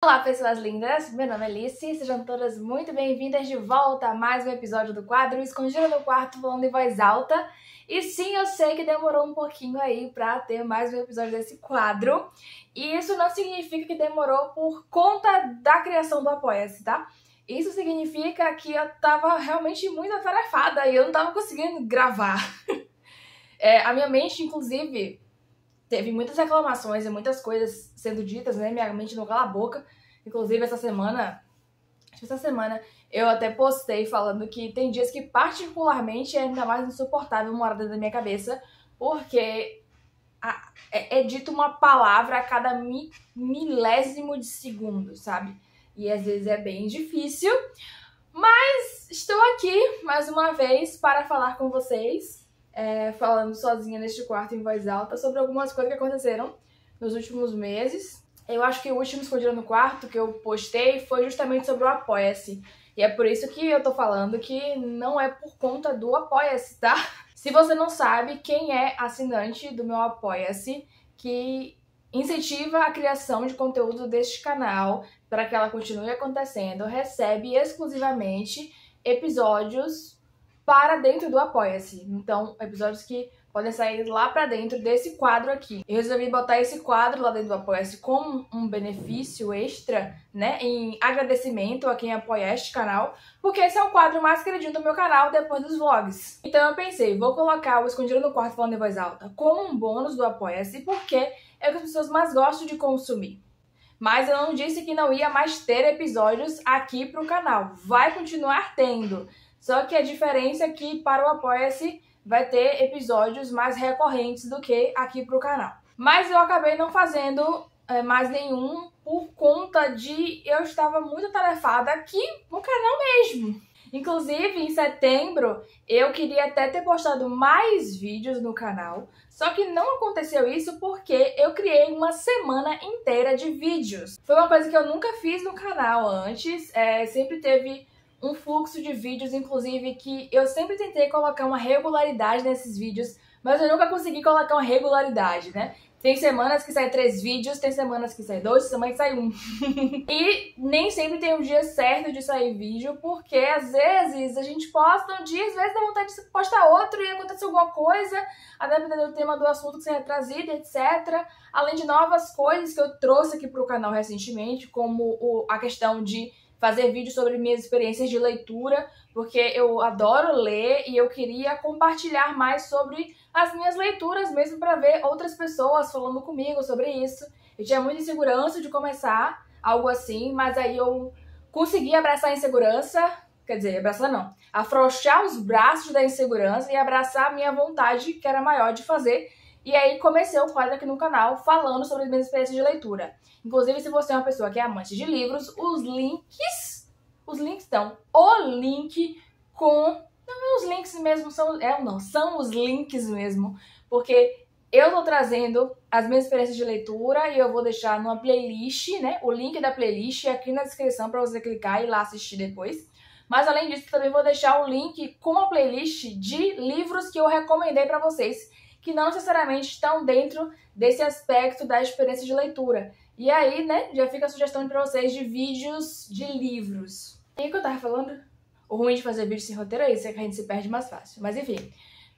Olá, pessoas lindas! Meu nome é Alice, sejam todas muito bem-vindas de volta a mais um episódio do quadro Escondida no Quarto Falando em Voz Alta. E sim, eu sei que demorou um pouquinho aí pra ter mais um episódio desse quadro. E isso não significa que demorou por conta da criação do Apoia-se, tá? Isso significa que eu tava realmente muito atarefada e eu não tava conseguindo gravar. A minha mente, inclusive, teve muitas reclamações e muitas coisas sendo ditas, né? Minha mente não cala a boca. Inclusive, essa semana eu até postei falando que tem dias que particularmente é ainda mais insuportável morar dentro da minha cabeça, porque é dito uma palavra a cada milésimo de segundo, sabe? E às vezes é bem difícil, mas estou aqui mais uma vez para falar com vocês, falando sozinha neste quarto em voz alta sobre algumas coisas que aconteceram nos últimos meses. Eu acho que o último Escondido no Quarto que eu postei foi justamente sobre o Apoia-se. E é por isso que eu tô falando que não é por conta do Apoia-se, tá? Se você não sabe, quem é assinante do meu Apoia-se, que incentiva a criação de conteúdo deste canal para que ela continue acontecendo, recebe exclusivamente episódios para dentro do Apoia-se. Então, episódios que podem sair lá pra dentro desse quadro aqui. Eu resolvi botar esse quadro lá dentro do Apoia-se como um benefício extra, né, em agradecimento a quem apoia este canal, porque esse é o quadro mais queridinho do meu canal depois dos vlogs. Então eu pensei, vou colocar o Escondido no Quarto Falando em Voz Alta como um bônus do Apoia-se, porque é o que as pessoas mais gostam de consumir. Mas eu não disse que não ia mais ter episódios aqui pro canal. Vai continuar tendo. Só que a diferença é que para o Apoia-se vai ter episódios mais recorrentes do que aqui pro canal. Mas eu acabei não fazendo mais nenhum por conta de eu estava muito atarefada aqui no canal mesmo. Inclusive, em setembro, eu queria até ter postado mais vídeos no canal, só que não aconteceu isso porque eu criei uma semana inteira de vídeos. Foi uma coisa que eu nunca fiz no canal antes, sempre teve um fluxo de vídeos, inclusive, que eu sempre tentei colocar uma regularidade nesses vídeos, mas eu nunca consegui colocar uma regularidade, né? Tem semanas que saem 3 vídeos, tem semanas que saem 2, tem semanas que sai 1. E nem sempre tem um dia certo de sair vídeo, porque às vezes a gente posta um dia, às vezes dá vontade de postar outro e acontece alguma coisa, a depender do tema do assunto que seja trazido, etc. Além de novas coisas que eu trouxe aqui pro canal recentemente, como a questão de fazer vídeo sobre minhas experiências de leitura, porque eu adoro ler e eu queria compartilhar mais sobre as minhas leituras mesmo para ver outras pessoas falando comigo sobre isso. Eu tinha muita insegurança de começar algo assim, mas aí eu consegui abraçar a insegurança, quer dizer, abraçar não, afrouxar os braços da insegurança e abraçar a minha vontade, que era maior de fazer. E aí comecei o quadro aqui no canal falando sobre as minhas experiências de leitura. Inclusive, se você é uma pessoa que é amante de livros, os links estão. O link com... Não, os links mesmo são... são os links mesmo. Porque eu tô trazendo as minhas experiências de leitura e eu vou deixar numa playlist, né? O link da playlist aqui na descrição para você clicar e ir lá assistir depois. Mas além disso, também vou deixar o link com a playlist de livros que eu recomendei para vocês, que não necessariamente estão dentro desse aspecto da experiência de leitura. E aí, né, já fica a sugestão para vocês de vídeos de livros. E o que eu tava falando? O ruim de fazer vídeo sem roteiro é isso, é que a gente se perde mais fácil. Mas enfim,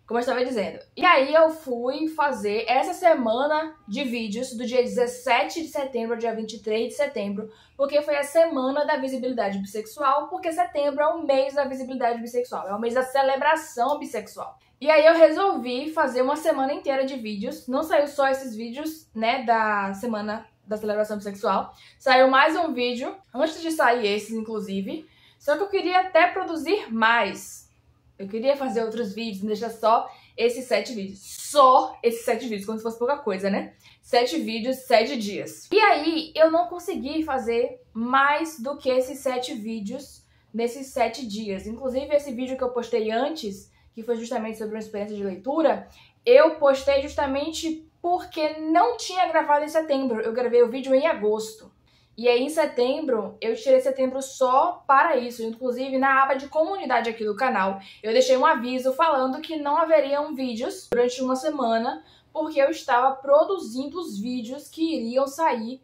como eu estava dizendo. E aí eu fui fazer essa semana de vídeos do dia 17 de setembro ao dia 23 de setembro, porque foi a semana da visibilidade bissexual, porque setembro é o mês da visibilidade bissexual, é o mês da celebração bissexual. E aí eu resolvi fazer uma semana inteira de vídeos. Não saiu só esses vídeos, né, da semana da celebração bissexual. Saiu mais um vídeo, antes de sair esses, inclusive. Só que eu queria até produzir mais. Eu queria fazer outros vídeos, não deixar só esses 7 vídeos. Só esses 7 vídeos, como se fosse pouca coisa, né? 7 vídeos, 7 dias. E aí eu não consegui fazer mais do que esses 7 vídeos nesses 7 dias. Inclusive esse vídeo que eu postei antes, que foi justamente sobre uma experiência de leitura, eu postei justamente porque não tinha gravado em setembro. Eu gravei o vídeo em agosto. E aí em setembro, eu tirei setembro só para isso. Inclusive na aba de comunidade aqui do canal, eu deixei um aviso falando que não haveriam vídeos durante uma semana, porque eu estava produzindo os vídeos que iriam sair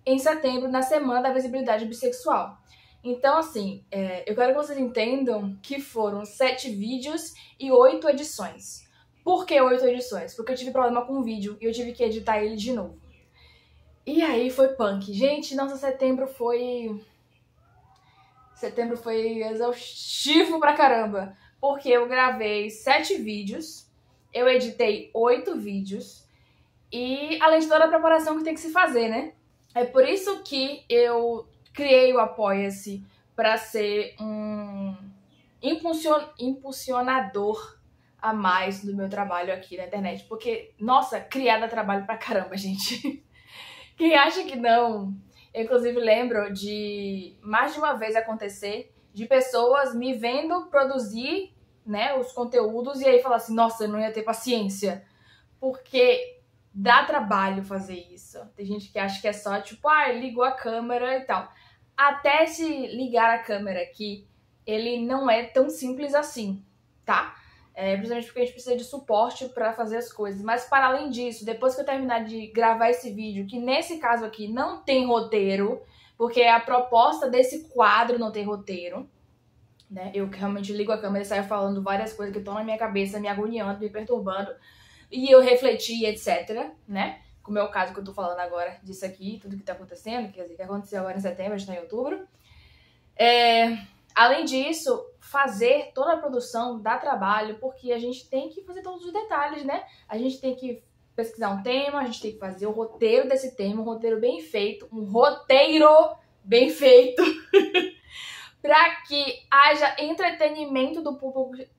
em setembro, na Semana da Visibilidade Bissexual. Então, assim, eu quero que vocês entendam que foram 7 vídeos e 8 edições. Por que 8 edições? Porque eu tive problema com o vídeo e eu tive que editar ele de novo. E aí foi punk. Gente, nossa, setembro foi exaustivo pra caramba. Porque eu gravei 7 vídeos, eu editei 8 vídeos e além de toda a preparação que tem que se fazer, né? É por isso que eu criei o Apoia-se pra ser um impulsionador a mais do meu trabalho aqui na internet. Porque, nossa, criar dá trabalho pra caramba, gente. Quem acha que não? Eu, inclusive, lembro de mais de uma vez acontecer de pessoas me vendo produzir, né, os conteúdos e aí falar assim, nossa, eu não ia ter paciência. Porque dá trabalho fazer isso. Tem gente que acha que é só, tipo, ligou a câmera e tal. Até se ligar a câmera aqui, ele não é tão simples assim, tá? Principalmente porque a gente precisa de suporte para fazer as coisas. Mas para além disso, depois que eu terminar de gravar esse vídeo, que nesse caso aqui não tem roteiro, porque a proposta desse quadro não tem roteiro, né? Eu realmente ligo a câmera e saio falando várias coisas que estão na minha cabeça, me agoniando, me perturbando, e eu refleti, etc, né? Como é o caso que eu tô falando agora disso aqui, tudo que tá acontecendo, quer dizer, que aconteceu agora em setembro, a gente tá em outubro. Além disso, fazer toda a produção dá trabalho, porque a gente tem que fazer todos os detalhes, né? A gente tem que pesquisar um tema, a gente tem que fazer o roteiro desse tema, um roteiro bem feito, para que haja entretenimento do público.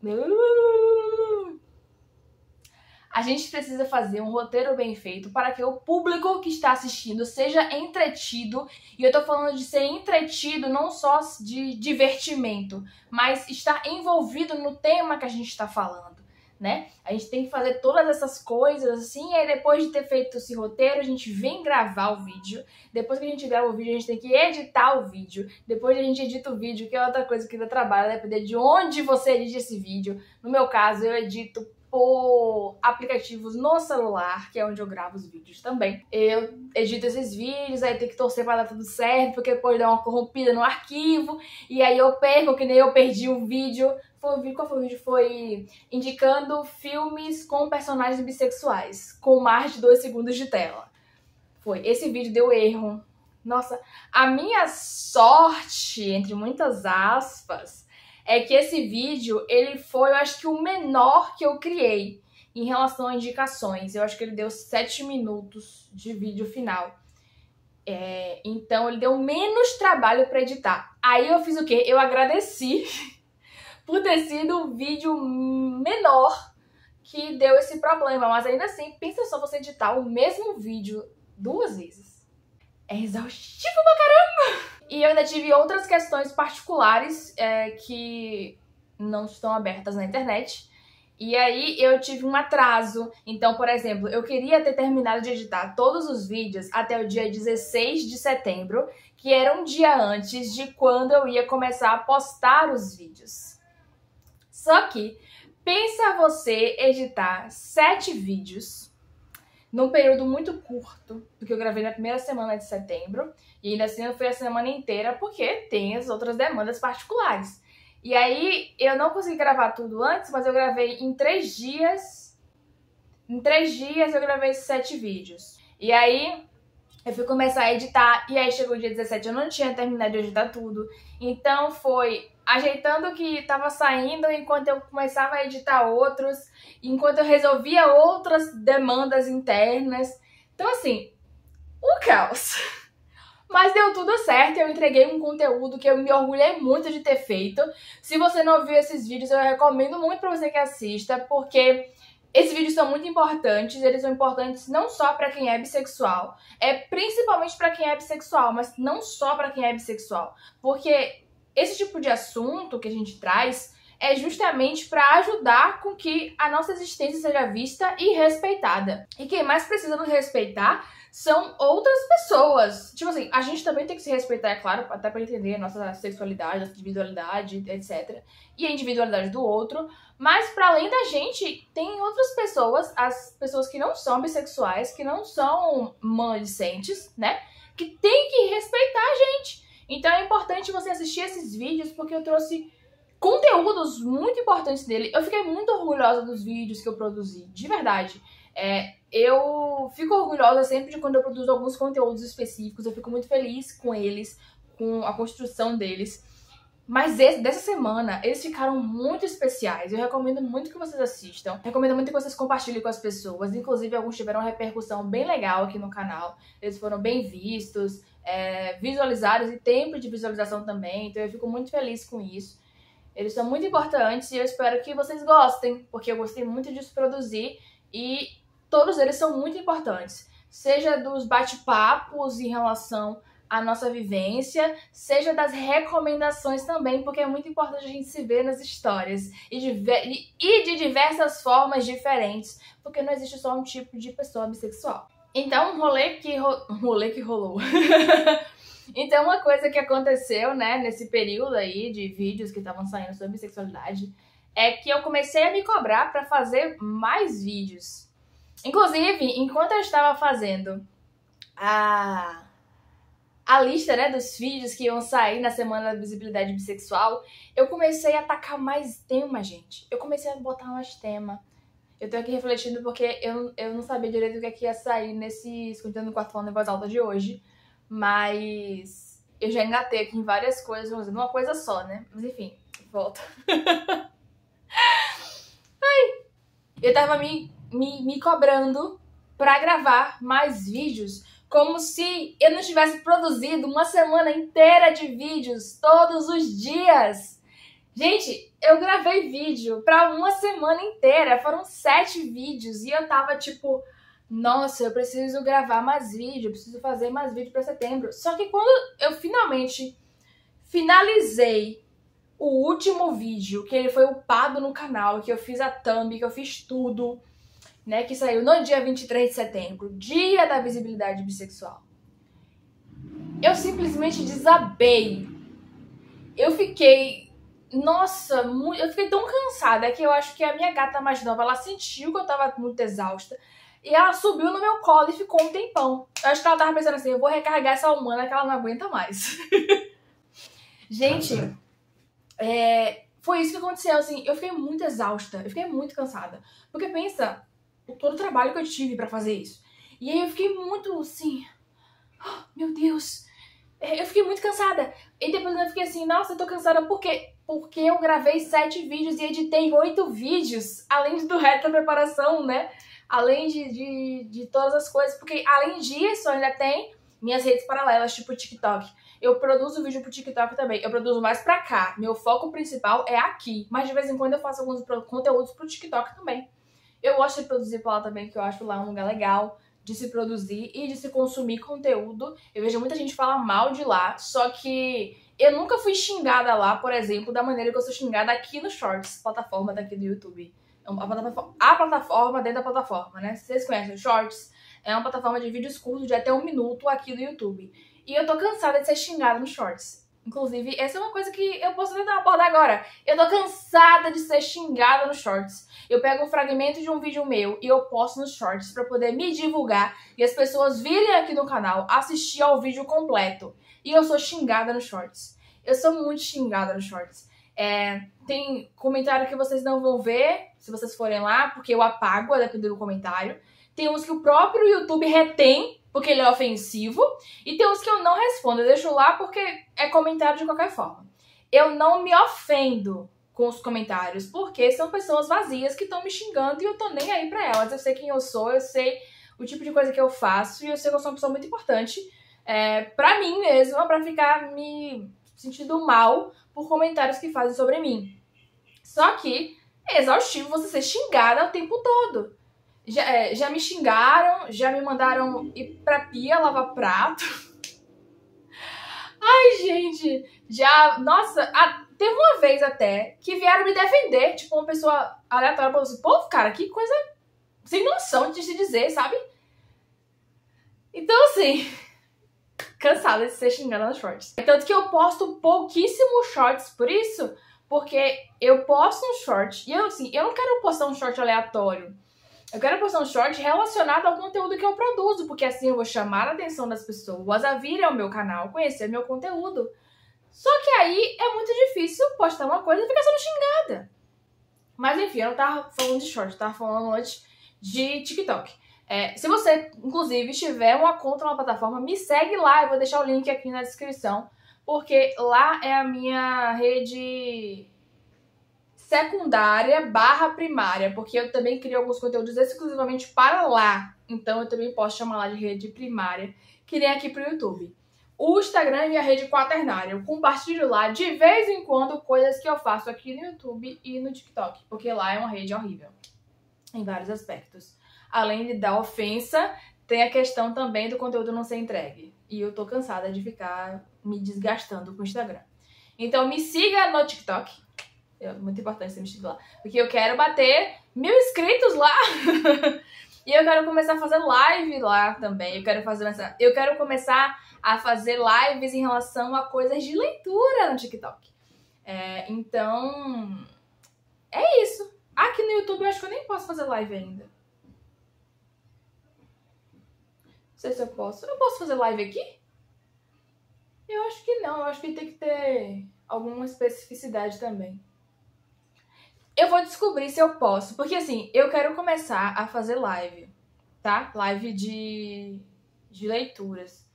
A gente precisa fazer um roteiro bem feito para que o público que está assistindo seja entretido. E eu tô falando de ser entretido não só de divertimento, mas estar envolvido no tema que a gente está falando, né? A gente tem que fazer todas essas coisas assim, e aí depois de ter feito esse roteiro, a gente vem gravar o vídeo. Depois que a gente grava o vídeo, a gente tem que editar o vídeo. Depois a gente edita o vídeo, que é outra coisa que dá trabalho, depender de onde você edita esse vídeo. No meu caso, eu edito por aplicativos no celular, que é onde eu gravo os vídeos também. Eu edito esses vídeos, aí tem que torcer pra dar tudo certo, porque depois dá uma corrompida no arquivo, e aí eu perco, que nem eu perdi um vídeo. Qual foi o vídeo? Foi indicando filmes com personagens bissexuais, com mais de 2 segundos de tela. Esse vídeo deu erro. Nossa, a minha sorte, entre muitas aspas, é que esse vídeo, ele foi, eu acho que o menor que eu criei em relação a indicações. Eu acho que ele deu 7 minutos de vídeo final. Então, ele deu menos trabalho para editar. Aí eu fiz o quê? Eu agradeci por ter sido um vídeo menor que deu esse problema. Mas ainda assim, pensa só você editar o mesmo vídeo 2 vezes. É exaustivo pra caramba! E eu ainda tive outras questões particulares que não estão abertas na internet. E aí eu tive um atraso. Então, por exemplo, eu queria ter terminado de editar todos os vídeos até o dia 16 de setembro, que era um dia antes de quando eu ia começar a postar os vídeos. Só que, pensa você editar 7 vídeos num período muito curto, porque eu gravei na primeira semana de setembro, e ainda assim não foi a semana inteira, porque tem as outras demandas particulares. E aí, eu não consegui gravar tudo antes, mas eu gravei em 3 dias. Em 3 dias eu gravei 7 vídeos. E aí, eu fui começar a editar, e aí chegou o dia 17, eu não tinha terminado de editar tudo. Então foi ajeitando o que estava saindo enquanto eu começava a editar outros, enquanto eu resolvia outras demandas internas. Então assim, o caos. Mas deu tudo certo, eu entreguei um conteúdo que eu me orgulhei muito de ter feito. Se você não viu esses vídeos, eu recomendo muito pra você que assista, porque esses vídeos são muito importantes, eles são importantes não só pra quem é bissexual, principalmente pra quem é bissexual, mas não só pra quem é bissexual, porque esse tipo de assunto que a gente traz é justamente para ajudar com que a nossa existência seja vista e respeitada. E quem mais precisa nos respeitar são outras pessoas. Tipo assim, a gente também tem que se respeitar, é claro, até para entender a nossa sexualidade, nossa individualidade, etc. E a individualidade do outro. Mas para além da gente, tem outras pessoas, as pessoas que não são bissexuais, que não são maledicentes, né? que tem que respeitar a gente. Então é importante você assistir esses vídeos, porque eu trouxe conteúdos muito importantes dele. Eu fiquei muito orgulhosa dos vídeos que eu produzi, de verdade. Eu fico orgulhosa sempre de quando eu produzo alguns conteúdos específicos, eu fico muito feliz com eles, com a construção deles. Mas dessa semana, eles ficaram muito especiais. Eu recomendo muito que vocês assistam. Recomendo muito que vocês compartilhem com as pessoas. Inclusive, alguns tiveram uma repercussão bem legal aqui no canal. Eles foram bem vistos, visualizados e tempo de visualização também. Então eu fico muito feliz com isso. Eles são muito importantes e eu espero que vocês gostem, porque eu gostei muito de produzir e todos eles são muito importantes. Seja dos bate-papos em relação a nossa vivência, seja das recomendações também, porque é muito importante a gente se ver nas histórias e de diversas formas diferentes, porque não existe só um tipo de pessoa bissexual. Então, um rolê que rolou. Então, uma coisa que aconteceu, né, nesse período aí de vídeos que estavam saindo sobre bissexualidade, é que eu comecei a me cobrar pra fazer mais vídeos. Inclusive, enquanto eu estava fazendo a lista, né, dos vídeos que iam sair na Semana da Visibilidade Bissexual, eu comecei a tacar mais tema, gente. Eu comecei a botar mais tema. Eu tô aqui refletindo porque eu não sabia direito o que ia sair nesse Escutando no Quarto Falando em Voz Alta de hoje. Mas eu já engatei aqui em várias coisas, vamos dizer, uma coisa só, né? Mas enfim, volta. Eu tava me cobrando pra gravar mais vídeos, como se eu não tivesse produzido uma semana inteira de vídeos todos os dias. Gente, eu gravei vídeo pra uma semana inteira, foram 7 vídeos e eu tava tipo, nossa, eu preciso gravar mais vídeo, eu preciso fazer mais vídeo pra setembro. Só que quando eu finalmente finalizei o último vídeo, que ele foi upado no canal, que eu fiz a thumb, que eu fiz tudo, né, que saiu no dia 23 de setembro, dia da visibilidade bissexual, eu simplesmente desabei. Eu fiquei, nossa, eu fiquei tão cansada que eu acho que a minha gata mais nova, ela sentiu que eu tava muito exausta e ela subiu no meu colo e ficou um tempão. Eu acho que ela tava pensando assim, eu vou recarregar essa humana que ela não aguenta mais. Gente, foi isso que aconteceu, assim, eu fiquei muito exausta, eu fiquei muito cansada. Porque pensa, todo o trabalho que eu tive pra fazer isso. E aí eu fiquei muito assim, oh, meu Deus, eu fiquei muito cansada. E depois eu fiquei assim, nossa, eu tô cansada porque eu gravei 7 vídeos e editei 8 vídeos, além do resto da preparação, né? Além de todas as coisas, porque além disso ainda tem minhas redes paralelas, tipo o TikTok. Eu produzo vídeo pro TikTok também, eu produzo mais pra cá. Meu foco principal é aqui, mas de vez em quando eu faço alguns conteúdos pro TikTok também. Eu gosto de produzir pra lá também, que eu acho lá um lugar legal de se produzir e de se consumir conteúdo. Eu vejo muita gente falar mal de lá, só que eu nunca fui xingada lá, por exemplo, da maneira que eu sou xingada aqui no Shorts, plataforma daqui do YouTube. A plataforma dentro da plataforma, né? Vocês conhecem o Shorts? É uma plataforma de vídeos curtos de até 1 minuto aqui do YouTube. E eu tô cansada de ser xingada no Shorts. Inclusive, essa é uma coisa que eu posso tentar abordar agora. Eu tô cansada de ser xingada no Shorts. Eu pego um fragmento de um vídeo meu e eu posto nos Shorts pra poder me divulgar e as pessoas virem aqui no canal assistir ao vídeo completo. E eu sou xingada no Shorts. Eu sou muito xingada no Shorts. Tem comentário que vocês não vão ver se vocês forem lá, porque eu apago a depender do comentário. Tem uns que o próprio YouTube retém, porque ele é ofensivo. E tem uns que eu não respondo, eu deixo lá porque é comentário de qualquer forma. Eu não me ofendo com os comentários, porque são pessoas vazias que estão me xingando e eu tô nem aí pra elas. Eu sei quem eu sou, eu sei o tipo de coisa que eu faço e eu sei que eu sou uma pessoa muito importante pra mim mesma, pra ficar me sentindo mal por comentários que fazem sobre mim. Só que é exaustivo você ser xingada o tempo todo. Já me xingaram, já me mandaram ir pra pia lavar prato. Ai, gente, nossa, teve uma vez até que vieram me defender, tipo, uma pessoa aleatória falou assim, pô, cara, que coisa sem noção de se dizer, sabe? Então, assim, cansada de ser xingada nos shorts. Tanto que eu posto pouquíssimos shorts por isso, porque eu posto um short, e eu não quero postar um short aleatório. Eu quero postar um short relacionado ao conteúdo que eu produzo, porque assim eu vou chamar a atenção das pessoas a virem ao meu canal, conhecer meu conteúdo. Só que aí é muito difícil postar uma coisa e ficar sendo xingada. Mas enfim, eu não tava falando de short, eu tava falando antes de TikTok. Se você, inclusive, tiver uma conta na plataforma, me segue lá, eu vou deixar o link aqui na descrição, porque lá é a minha rede secundária / primária, porque eu também crio alguns conteúdos exclusivamente para lá. Então eu também posso chamar lá de rede primária, que nem aqui pro YouTube. O Instagram é minha rede quaternária. Eu compartilho lá de vez em quando coisas que eu faço aqui no YouTube e no TikTok, porque lá é uma rede horrível em vários aspectos. Além da ofensa, tem a questão também do conteúdo não ser entregue. E eu tô cansada de ficar me desgastando com o Instagram. Então me siga no TikTok. É muito importante você me seguir lá. Porque eu quero bater 1000 inscritos lá. E eu quero começar a fazer live lá também. Eu quero começar a fazer lives em relação a coisas de leitura no TikTok. Então, é isso. Aqui no YouTube eu acho que eu nem posso fazer live ainda. Não sei se eu posso. Eu posso fazer live aqui? Eu acho que não. Eu acho que tem que ter alguma especificidade também. Eu vou descobrir se eu posso. Porque assim, eu quero começar a fazer live, tá? Live de leituras.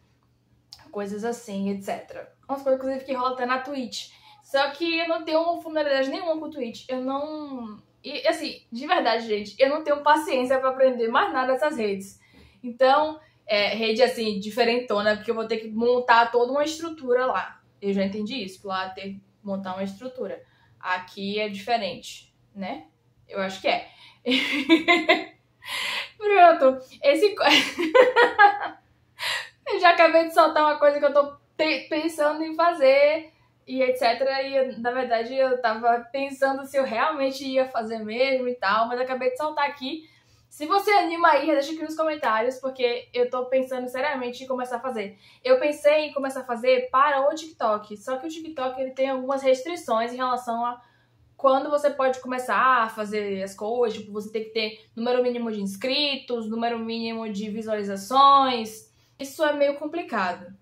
Coisas assim, etc. Umas coisas, inclusive, que rola até na Twitch. Só que eu não tenho familiaridade nenhuma com o Twitch. Eu não... E, assim, de verdade, gente, eu não tenho paciência pra aprender mais nada dessas redes. Então, rede, assim, diferentona, porque eu vou ter que montar toda uma estrutura lá. Eu já entendi isso, que lá tem que montar uma estrutura. Aqui é diferente, né? Eu acho que é. Pronto. Eu já acabei de soltar uma coisa que eu tô pensando em fazer e etc. E, na verdade, eu tava pensando se eu realmente ia fazer mesmo e tal, mas acabei de soltar aqui. Se você anima aí, deixa aqui nos comentários, porque eu tô pensando seriamente em começar a fazer. Eu pensei em começar a fazer para o TikTok, só que o TikTok ele tem algumas restrições em relação a quando você pode começar a fazer as coisas. Tipo, você tem que ter número mínimo de inscritos, número mínimo de visualizações. Isso é meio complicado,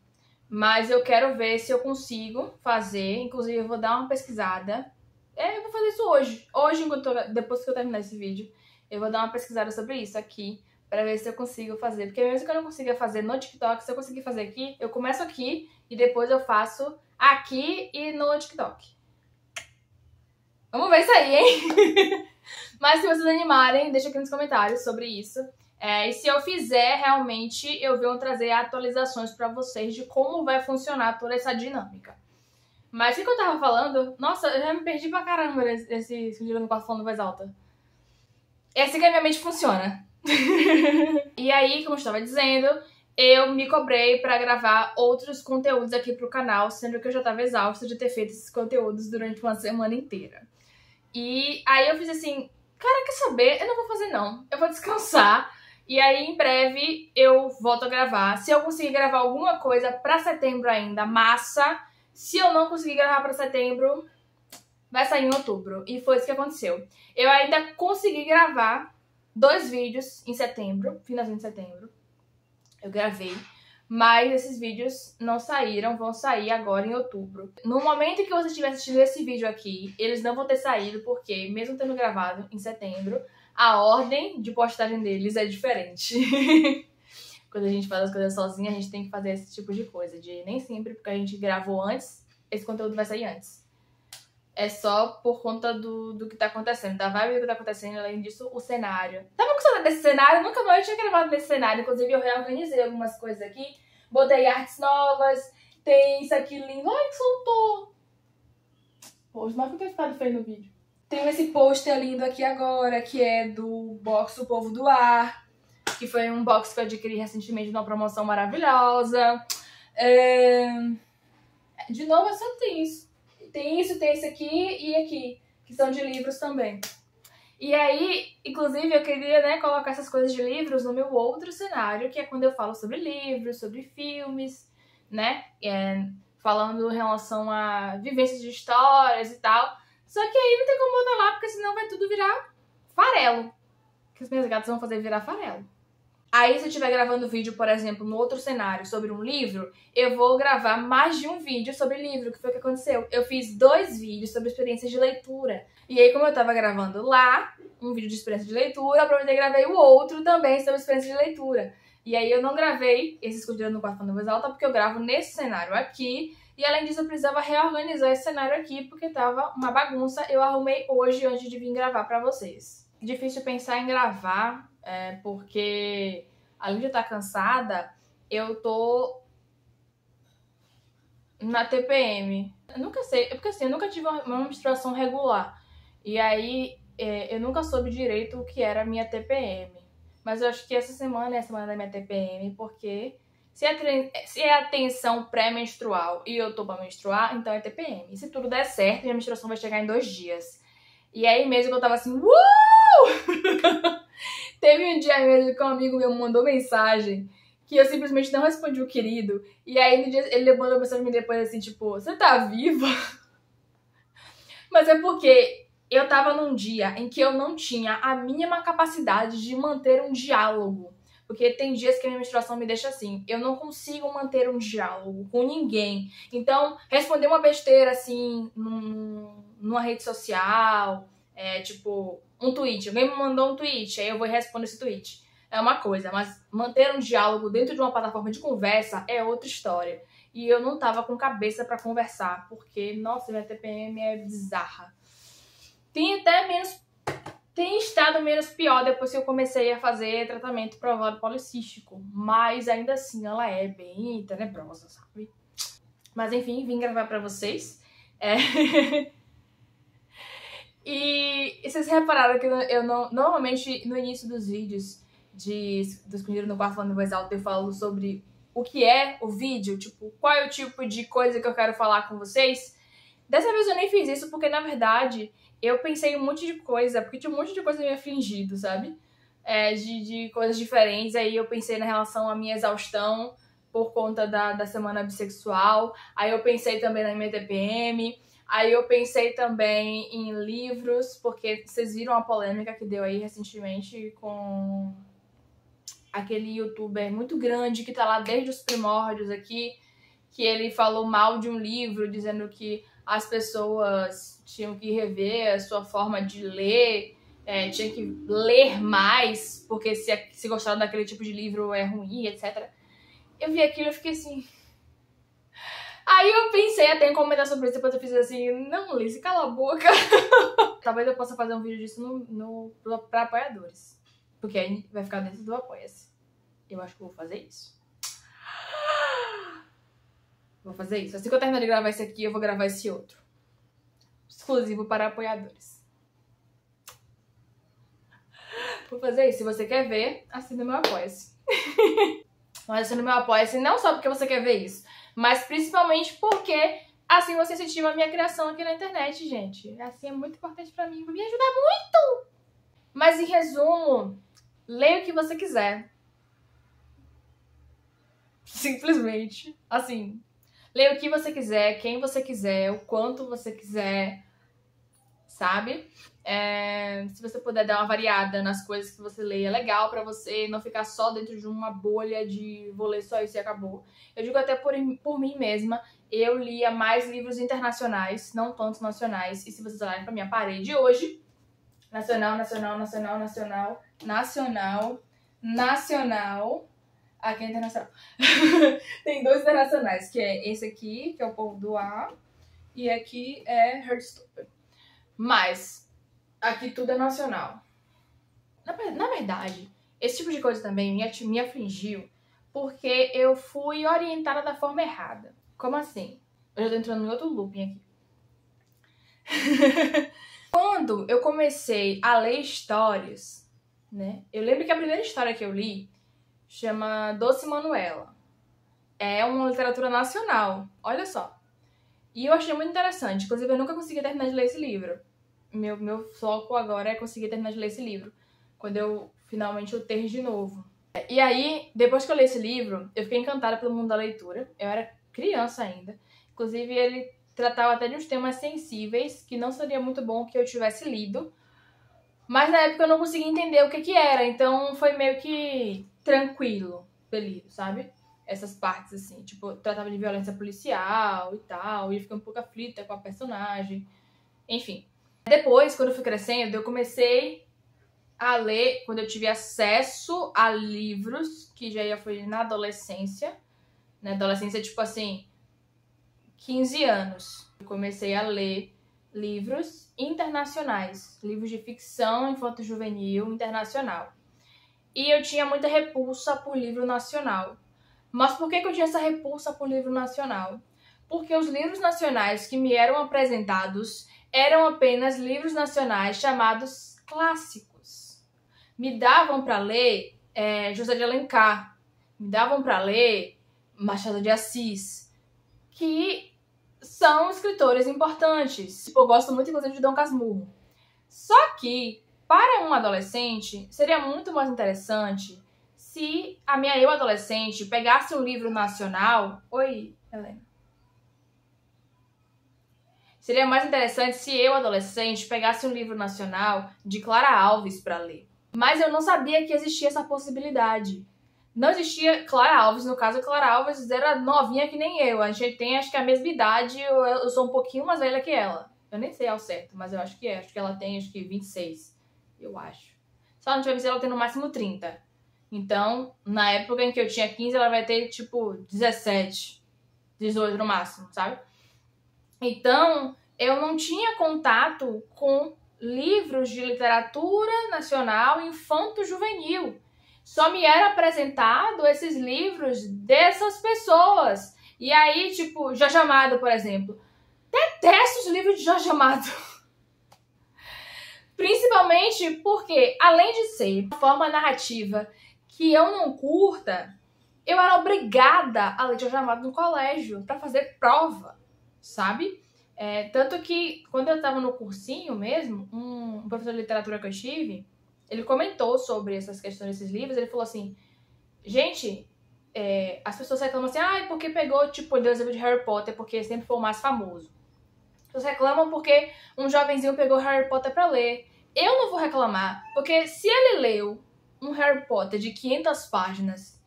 mas eu quero ver se eu consigo fazer. Inclusive, eu vou dar uma pesquisada. Eu vou fazer isso hoje. Hoje, depois que eu terminar esse vídeo, eu vou dar uma pesquisada sobre isso aqui, pra ver se eu consigo fazer. Porque mesmo que eu não consiga fazer no TikTok, se eu conseguir fazer aqui, eu começo aqui e depois eu faço aqui e no TikTok. Vamos ver isso aí, hein? Mas se vocês animarem, deixa aqui nos comentários sobre isso. E se eu fizer, realmente, eu venho trazer atualizações pra vocês de como vai funcionar toda essa dinâmica. Mas o que eu tava falando? Nossa, eu já me perdi pra caramba esse vídeo no quarto falando em voz alta. É assim que a minha mente funciona. E aí, como eu estava dizendo, eu me cobrei pra gravar outros conteúdos aqui pro canal, sendo que eu já tava exausta de ter feito esses conteúdos durante uma semana inteira. E aí eu fiz assim, cara, quer saber? Eu não vou fazer não, eu vou descansar. E aí, em breve, eu volto a gravar. Se eu conseguir gravar alguma coisa pra setembro ainda, massa. Se eu não conseguir gravar pra setembro, vai sair em outubro. E foi isso que aconteceu. Eu ainda consegui gravar 2 vídeos em setembro, finalzinho de setembro. Eu gravei. Mas esses vídeos não saíram, vão sair agora em outubro. No momento em que você estiver assistindo esse vídeo aqui, eles não vão ter saído, porque mesmo tendo gravado em setembro, a ordem de postagem deles é diferente. Quando a gente faz as coisas sozinha, a gente tem que fazer esse tipo de coisa. De nem sempre, porque a gente gravou antes, esse conteúdo vai sair antes. É só por conta do que tá acontecendo, da vibe do que tá acontecendo, além disso, o cenário. Tava com saudade desse cenário, nunca mais eu tinha gravado nesse cenário. Inclusive, eu reorganizei algumas coisas aqui, botei artes novas, tem isso aqui lindo. Ai, que soltou! Poxa, mas por que ficado feio no vídeo? Tem esse pôster lindo aqui agora, que é do box O Povo do Ar, que foi um box que eu adquiri recentemente numa promoção maravilhosa. De novo, só tem isso. Tem isso, tem esse aqui e aqui, que são de livros também. E aí, inclusive, eu queria, né, colocar essas coisas de livros no meu outro cenário, que é quando eu falo sobre livros, sobre filmes, né? Falando em relação a vivências de histórias e tal. Só que aí não tem como botar lá, porque senão vai tudo virar farelo. que as minhas gatas vão fazer virar farelo. Aí, se eu estiver gravando vídeo, por exemplo, no outro cenário sobre um livro, eu vou gravar mais de um vídeo sobre livro, que foi o que aconteceu. Eu fiz 2 vídeos sobre experiências de leitura. E aí, como eu tava gravando lá, um vídeo de experiência de leitura, eu aproveitei e gravei o outro também sobre experiência de leitura. E aí, eu não gravei esse Escondido no Quarto Falando em Voz Alta, porque eu gravo nesse cenário aqui. E além disso, eu precisava reorganizar esse cenário aqui, porque tava uma bagunça. Eu arrumei hoje, antes de vir gravar pra vocês. Difícil pensar em gravar, porque além de estar cansada, eu tô na TPM. Eu nunca sei, porque assim, eu nunca tive uma menstruação regular. E aí, eu nunca soube direito o que era a minha TPM. Mas eu acho que essa semana é a semana da minha TPM, porque se é a tensão pré-menstrual e eu tô pra menstruar, então é TPM. E se tudo der certo, minha menstruação vai chegar em 2 dias. E aí mesmo que eu tava assim, Teve um dia mesmo que um amigo meu mandou mensagem que eu simplesmente não respondi o querido. E aí no dia, ele mandou mensagem depois assim, tipo, você tá viva? Mas é porque eu tava num dia em que eu não tinha a mínima capacidade de manter um diálogo. Porque tem dias que a minha menstruação me deixa assim, eu não consigo manter um diálogo com ninguém. Então, responder uma besteira assim, numa rede social, tipo, um tweet. Alguém me mandou um tweet, aí eu vou e respondo esse tweet. É uma coisa, mas manter um diálogo dentro de uma plataforma de conversa é outra história. E eu não tava com cabeça pra conversar, porque, nossa, minha TPM é bizarra. Tem estado menos pior depois que eu comecei a fazer tratamento para ovário policístico. Mas ainda assim ela é bem tenebrosa, sabe? Mas enfim, vim gravar pra vocês. E vocês repararam que eu não... Normalmente no início dos vídeos do Escondido no Quarto Falando em Voz Alta eu falo sobre o que é o vídeo, tipo, qual é o tipo de coisa que eu quero falar com vocês. Dessa vez eu nem fiz isso porque, na verdade, eu pensei em um monte de coisa, porque tinha um monte de coisa meio afligido, sabe? De coisas diferentes. Aí eu pensei na relação à minha exaustão por conta da semana bissexual. Aí eu pensei também na minha TPM. Aí eu pensei também em livros, porque vocês viram a polêmica que deu aí recentemente com aquele youtuber muito grande que tá lá desde os primórdios aqui, que ele falou mal de um livro, dizendo que as pessoas tinham que rever a sua forma de ler, tinha que ler mais, porque se gostaram daquele tipo de livro é ruim, etc. Eu vi aquilo e fiquei assim... Aí eu pensei até em comentar sobre isso, depois eu fiz assim, não, Liz, cala a boca. Talvez eu possa fazer um vídeo disso pra apoiadores, porque aí vai ficar dentro do Apoia-se. Eu acho que eu vou fazer isso. Vou fazer isso. Assim que eu terminar de gravar esse aqui, eu vou gravar esse outro. Exclusivo para apoiadores. Vou fazer isso. Se você quer ver, assina meu Apoia-se. Mas assina meu Apoia-se não só porque você quer ver isso, mas principalmente porque assim você incentiva a minha criação aqui na internet, gente. Assim é muito importante pra mim, vai me ajudar muito! Mas em resumo, leia o que você quiser. Simplesmente. Assim... Leia o que você quiser, quem você quiser, o quanto você quiser, sabe? Se você puder dar uma variada nas coisas que você lê, é legal pra você não ficar só dentro de uma bolha de vou ler só isso e acabou. Eu digo até por mim mesma, eu lia mais livros internacionais, não tantos nacionais. E se vocês olharem pra minha parede hoje, nacional, aqui é internacional. Tem 2 internacionais, que é esse aqui, que é o Povo do Ar, e aqui é Heartstopper. Mas aqui tudo é nacional. Na verdade, esse tipo de coisa também me afligiu, porque eu fui orientada da forma errada. Como assim? Eu já tô entrando em outro looping aqui. Quando eu comecei a ler histórias, né? Eu lembro que a primeira história que eu li chama Doce Manuela. É uma literatura nacional, olha só. E eu achei muito interessante. Inclusive, eu nunca consegui terminar de ler esse livro. Meu foco agora é conseguir terminar de ler esse livro, quando eu finalmente o ter de novo. E aí, depois que eu li esse livro, eu fiquei encantada pelo mundo da leitura. Eu era criança ainda. Inclusive, ele tratava até de uns temas sensíveis, que não seria muito bom que eu tivesse lido. Mas na época eu não conseguia entender o que que era, então foi meio que tranquilo ler livro, sabe? Essas partes, assim, tipo, tratava de violência policial e tal, e eu fiquei um pouco aflita com a personagem, enfim. Depois, quando eu fui crescendo, eu comecei a ler, quando eu tive acesso a livros, que já foi na adolescência, tipo assim, 15 anos. Eu comecei a ler livros internacionais, livros de ficção infanto-juvenil internacional. E eu tinha muita repulsa por livro nacional. Mas por que eu tinha essa repulsa por livro nacional? Porque os livros nacionais que me eram apresentados eram apenas livros nacionais chamados clássicos. Me davam para ler José de Alencar, me davam para ler Machado de Assis, que são escritores importantes. Eu gosto muito, inclusive, de Dom Casmurro. Só que, para um adolescente, seria muito mais interessante se a minha eu adolescente pegasse um livro nacional... Oi, Helena. Seria mais interessante se eu, adolescente, pegasse um livro nacional de Clara Alves para ler. Mas eu não sabia que existia essa possibilidade. Não existia Clara Alves, no caso, a Clara Alves era novinha que nem eu. A gente tem, acho que, a mesma idade, eu sou um pouquinho mais velha que ela. Eu nem sei ao certo, mas eu acho que é. Acho que ela tem, 26, eu acho. Se ela não tiver 26, ela tem no máximo 30. Então, na época em que eu tinha 15, ela vai ter, tipo, 17, 18 no máximo, sabe? Então, eu não tinha contato com livros de literatura nacional infanto-juvenil. Só me era apresentado esses livros dessas pessoas. E aí, tipo, Jorge Amado, por exemplo. Detesto os livros de Jorge Amado. Principalmente porque, além de ser uma forma narrativa que eu não curta, eu era obrigada a ler Jorge Amado no colégio para fazer prova, sabe? Tanto que, quando eu estava no cursinho mesmo, um professor de literatura que eu tive, ele comentou sobre essas questões desses livros. Ele falou assim, gente, as pessoas reclamam assim, porque pegou, tipo, o livro de Harry Potter, porque sempre foi o mais famoso. As pessoas reclamam porque um jovenzinho pegou Harry Potter pra ler. Eu não vou reclamar, porque se ele leu um Harry Potter de 500 páginas,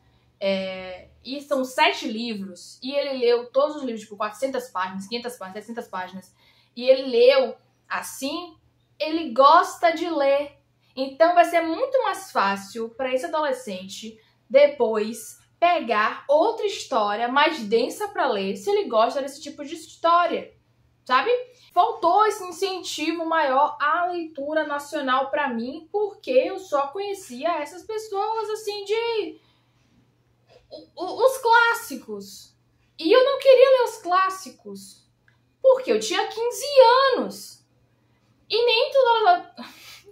e são 7 livros, e ele leu todos os livros, tipo, 400 páginas, 500 páginas, 700 páginas, e ele leu assim, ele gosta de ler. Então vai ser muito mais fácil para esse adolescente depois pegar outra história mais densa para ler, se ele gosta desse tipo de história, sabe? Faltou esse incentivo maior à leitura nacional para mim, porque eu só conhecia essas pessoas, assim, os clássicos. E eu não queria ler os clássicos, porque eu tinha 15 anos. E nem toda...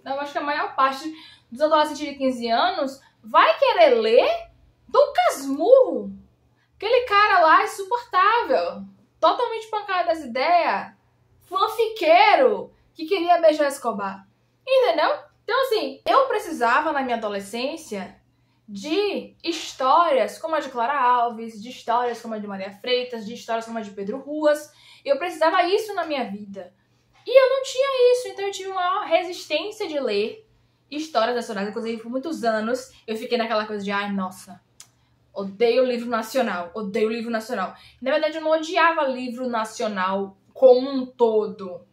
Eu acho que a maior parte dos adolescentes de 15 anos vai querer ler Dom Casmurro. Aquele cara lá insuportável, totalmente pancada das ideias, fanfiqueiro, que queria beijar Escobar. Entendeu? Então, assim, eu precisava, na minha adolescência, de histórias como a de Clara Alves, de histórias como a de Maria Freitas, de histórias como a de Pedro Ruas. Eu precisava isso na minha vida. E eu não tinha isso, então eu tive uma maior resistência de ler histórias nacionais. Inclusive, por muitos anos, eu fiquei naquela coisa de, nossa, odeio livro nacional, odeio livro nacional. Na verdade, eu não odiava livro nacional como um todo.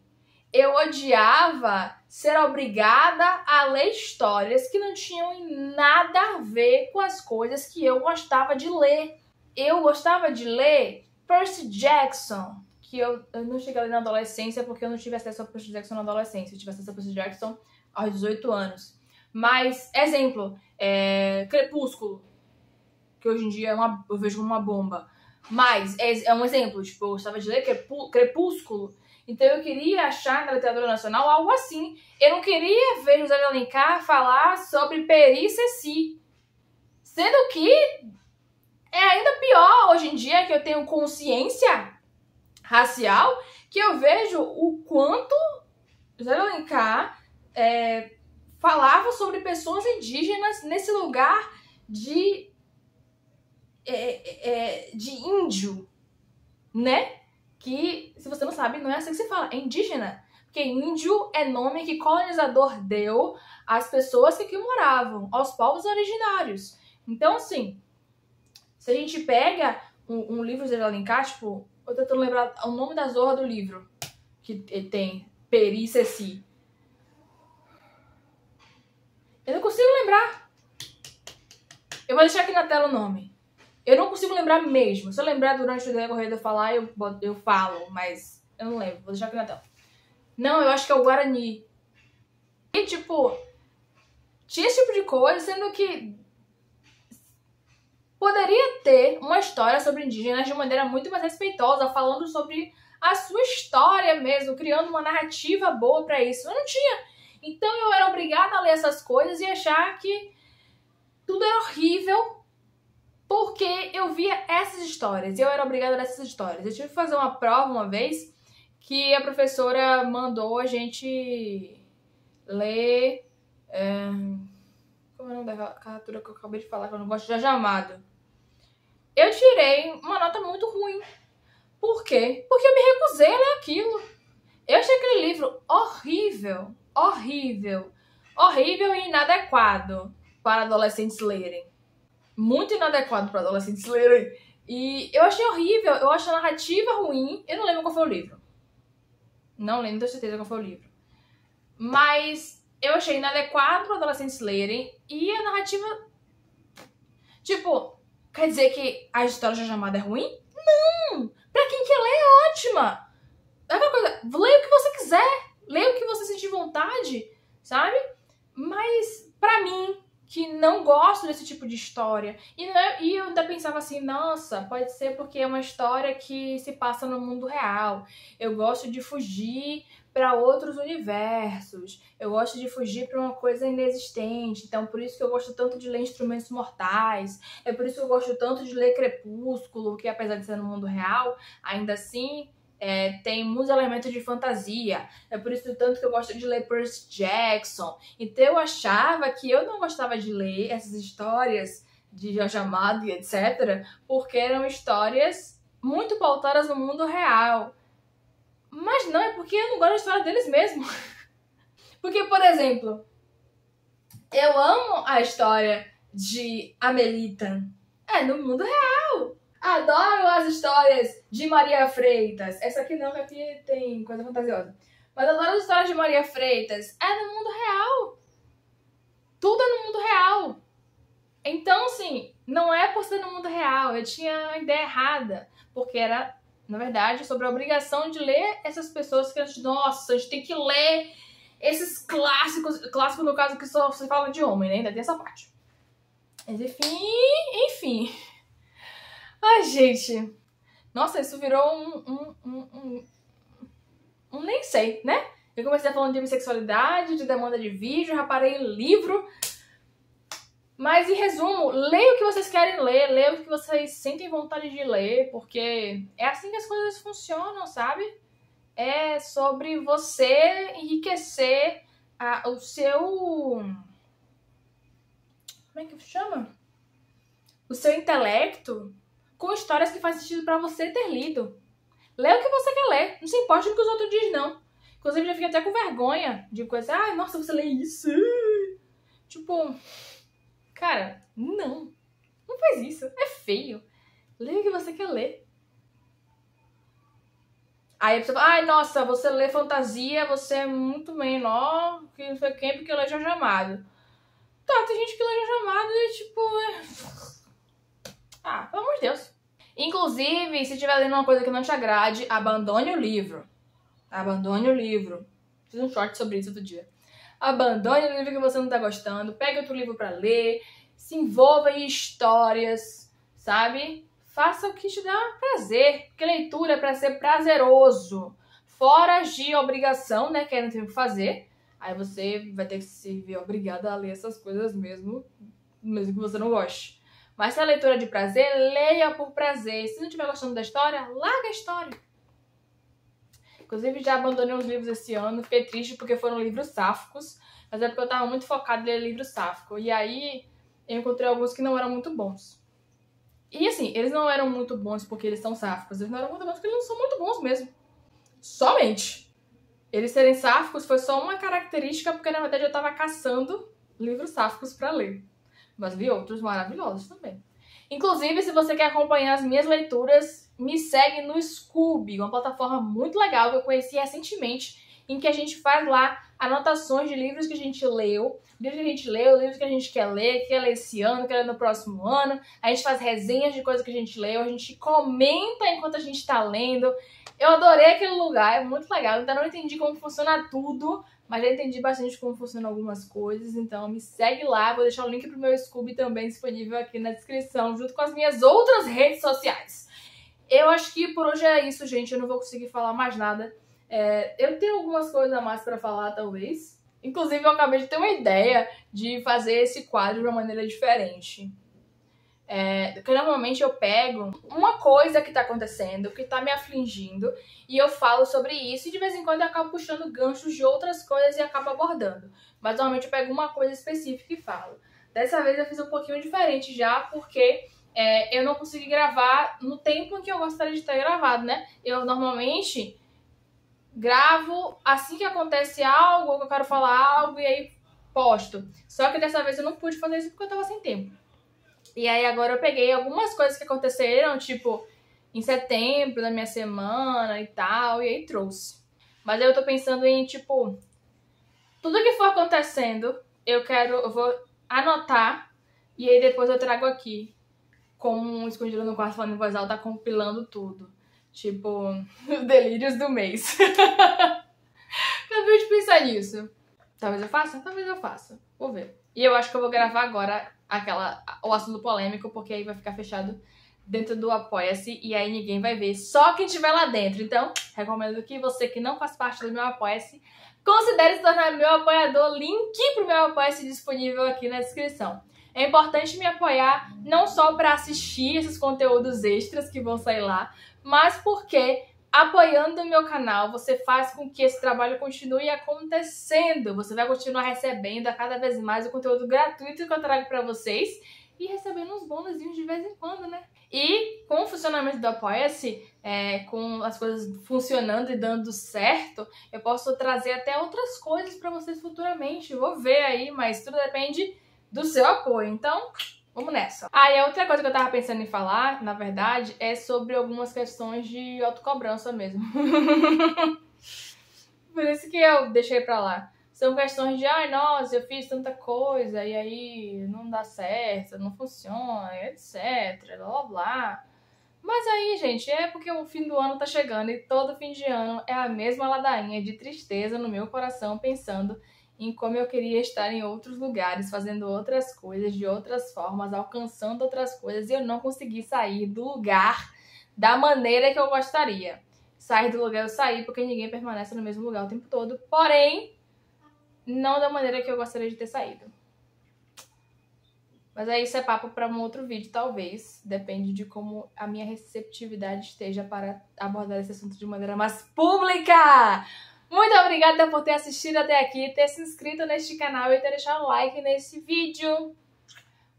Eu odiava ser obrigada a ler histórias que não tinham nada a ver com as coisas que eu gostava de ler. Eu gostava de ler Percy Jackson, que eu não cheguei a ler na adolescência porque eu não tive acesso a Percy Jackson na adolescência. Eu tive acesso a Percy Jackson aos 18 anos. Mas, exemplo, Crepúsculo, que hoje em dia eu vejo como uma bomba. Mas é um exemplo, tipo, eu gostava de ler Crepúsculo. Então eu queria achar na literatura nacional algo assim. Eu não queria ver José de Alencar falar sobre Peri e Ceci. Sendo que é ainda pior hoje em dia, que eu tenho consciência racial, que eu vejo o quanto José de Alencar falava sobre pessoas indígenas nesse lugar de índio, né? Que, se você não sabe, não é assim que se fala, é indígena. Porque índio é nome que colonizador deu às pessoas que aqui moravam, aos povos originários. Então, assim, se a gente pega um livro de Alencar, tipo, eu tô tentando lembrar o nome da zorra do livro que tem, Peri Ceci. Eu não consigo lembrar. Eu vou deixar aqui na tela o nome. Eu não consigo lembrar mesmo. Se eu lembrar durante o decorrer de eu falar, eu falo, mas eu não lembro. Vou deixar aqui na tela. Não, eu acho que é o Guarani. E, tipo, tinha esse tipo de coisa, sendo que poderia ter uma história sobre indígenas de maneira muito mais respeitosa, falando sobre a sua história mesmo, criando uma narrativa boa pra isso. Eu não tinha. Então eu era obrigada a ler essas coisas e achar que tudo era horrível porque eu via essas histórias. E eu era obrigada a ler essas histórias. Eu tive que fazer uma prova uma vez que a professora mandou a gente ler... Como é o nome da caricatura que eu acabei de falar, que eu não gosto? Jorge Amado. Eu tirei uma nota muito ruim. Por quê? Porque eu me recusei a ler aquilo. Eu achei aquele livro horrível, horrível, horrível e inadequado para adolescentes lerem. Muito inadequado para adolescentes lerem. E eu achei horrível, eu achei a narrativa ruim. Eu não lembro qual foi o livro. Não lembro, tenho certeza qual foi o livro. Mas eu achei inadequado para adolescentes lerem. E a narrativa... Tipo, quer dizer que a história de Jorge Amado é ruim? Não! Pra quem quer ler é ótima. É aquela coisa, leia o que você quiser. Leia o que você sentir vontade, sabe? Mas pra mim, que não gosto desse tipo de história, e eu ainda pensava assim, nossa, pode ser porque é uma história que se passa no mundo real. Eu gosto de fugir para outros universos. Eu gosto de fugir para uma coisa inexistente. Então, por isso que eu gosto tanto de ler Instrumentos Mortais. É por isso que eu gosto tanto de ler Crepúsculo, que apesar de ser no mundo real, ainda assim tem muitos elementos de fantasia. É por isso tanto que eu gosto de ler Percy Jackson. Então, eu achava que eu não gostava de ler essas histórias de Jorge Amado e etc., porque eram histórias muito pautadas no mundo real. Mas não, é porque eu não gosto da história deles mesmo. Porque, por exemplo, eu amo a história de Amelita. É no mundo real. Adoro as histórias de Maria Freitas. Essa aqui não, que aqui tem coisa fantasiosa. Mas adoro as histórias de Maria Freitas. É no mundo real. Tudo é no mundo real. Então, assim, não é por ser no mundo real. Eu tinha a ideia errada. Porque era... Na verdade, sobre a obrigação de ler essas pessoas que a gente, nossa, a gente tem que ler esses clássicos no caso que só se fala de homem, né? Ainda tem essa parte. Mas enfim. Ai, gente. Nossa, isso virou um nem sei, né? Eu comecei falando de bissexualidade, de demanda de vídeo, já parei em livro. Mas, em resumo, leia o que vocês querem ler, leia o que vocês sentem vontade de ler, porque é assim que as coisas funcionam, sabe? É sobre você enriquecer o seu... Como é que chama? O seu intelecto com histórias que fazem sentido pra você ter lido. Leia o que você quer ler, não se importe com o que os outros dizem, não. Inclusive, já fiquei até com vergonha de coisa. Ai, nossa, você lê isso? Tipo... Cara, não faz isso, é feio. Leia o que você quer ler. Aí a pessoa fala, ai, nossa, você lê fantasia, você é muito menor que não sei quem, porque lê Jorge Amado. Tá, tem gente que lê Jorge Amado e tipo... Ah, pelo amor de Deus. Inclusive, se estiver lendo uma coisa que não te agrade, abandone o livro. Abandone o livro. Fiz um short sobre isso outro dia. Abandone o livro que você não tá gostando, pegue outro livro pra ler, se envolva em histórias, sabe? Faça o que te dá prazer, porque leitura é pra ser prazeroso. Fora de obrigação, né, que é não ter o que fazer, aí você vai ter que se ver obrigada a ler essas coisas mesmo que você não goste. Mas se a leitura é de prazer, leia por prazer. Se não estiver gostando da história, larga a história. Inclusive, já abandonei uns livros esse ano. Fiquei triste porque foram livros sáficos. Mas é porque eu tava muito focada em ler livro sáfico. E aí, eu encontrei alguns que não eram muito bons. E assim, eles não eram muito bons porque eles são sáficos. Eles não eram muito bons porque eles não são muito bons mesmo. Somente. Eles serem sáficos foi só uma característica, porque na verdade eu tava caçando livros sáficos pra ler. Mas vi outros maravilhosos também. Inclusive, se você quer acompanhar as minhas leituras, me segue no Scoob, uma plataforma muito legal que eu conheci recentemente, em que a gente faz lá anotações de livros que a gente leu, livros que a gente quer ler esse ano, quer ler no próximo ano. A gente faz resenhas de coisas que a gente leu, a gente comenta enquanto a gente tá lendo. Eu adorei aquele lugar, é muito legal. Ainda não entendi como funciona tudo, mas já entendi bastante como funcionam algumas coisas. Então me segue lá, vou deixar o link pro meu Scoob também disponível aqui na descrição, junto com as minhas outras redes sociais. Eu acho que por hoje é isso, gente. Eu não vou conseguir falar mais nada. Eu tenho algumas coisas a mais pra falar, talvez. Inclusive, eu acabei de ter uma ideia de fazer esse quadro de uma maneira diferente. Porque normalmente eu pego uma coisa que tá acontecendo, que tá me afligindo, e eu falo sobre isso, e de vez em quando eu acabo puxando ganchos de outras coisas e acabo abordando. Mas normalmente eu pego uma coisa específica e falo. Dessa vez eu fiz um pouquinho diferente já, porque eu não consegui gravar no tempo em que eu gostaria de ter gravado, né? Eu normalmente gravo assim que acontece algo, ou que eu quero falar algo, e aí posto. Só que dessa vez eu não pude fazer isso porque eu tava sem tempo. E aí agora eu peguei algumas coisas que aconteceram, tipo, em setembro da minha semana e tal, e aí trouxe. Mas aí eu tô pensando em, tipo, tudo que for acontecendo, eu vou anotar, e aí depois eu trago aqui, como um escondido no quarto falando em voz alta, compilando tudo. Tipo, os delírios do mês. Acabei de pensar nisso. Talvez eu faça? Talvez eu faça. Vou ver. E eu acho que eu vou gravar agora o assunto polêmico, porque aí vai ficar fechado dentro do Apoia-se e aí ninguém vai ver, só quem estiver lá dentro. Então, recomendo que você que não faz parte do meu Apoia-se, considere se tornar meu apoiador. Link pro meu Apoia-se disponível aqui na descrição. É importante me apoiar não só para assistir esses conteúdos extras que vão sair lá, mas porque apoiando o meu canal, você faz com que esse trabalho continue acontecendo. Você vai continuar recebendo a cada vez mais o conteúdo gratuito que eu trago pra vocês e recebendo uns bônusinhos de vez em quando, né? E com o funcionamento do Apoia-se, com as coisas funcionando e dando certo, eu posso trazer até outras coisas pra vocês futuramente. Eu vou ver aí, mas tudo depende do seu apoio. Então, vamos nessa. E a outra coisa que eu tava pensando em falar, na verdade, é sobre algumas questões de autocobrança mesmo. Por isso que eu deixei pra lá. São questões de, nossa, eu fiz tanta coisa e aí não dá certo, não funciona, etc, blá blá blá. Mas aí, gente, é porque o fim do ano tá chegando e todo fim de ano é a mesma ladainha de tristeza no meu coração, pensando em como eu queria estar em outros lugares, fazendo outras coisas, de outras formas, alcançando outras coisas, e eu não consegui sair do lugar da maneira que eu gostaria. Sair do lugar eu saí porque ninguém permanece no mesmo lugar o tempo todo, porém, não da maneira que eu gostaria de ter saído. Mas aí isso é papo para um outro vídeo, talvez. Depende de como a minha receptividade esteja para abordar esse assunto de maneira mais pública. Muito obrigada por ter assistido até aqui, ter se inscrito neste canal e ter deixado um like nesse vídeo.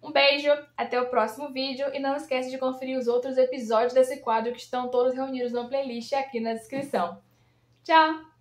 Um beijo, até o próximo vídeo e não esquece de conferir os outros episódios desse quadro que estão todos reunidos na playlist aqui na descrição. Tchau!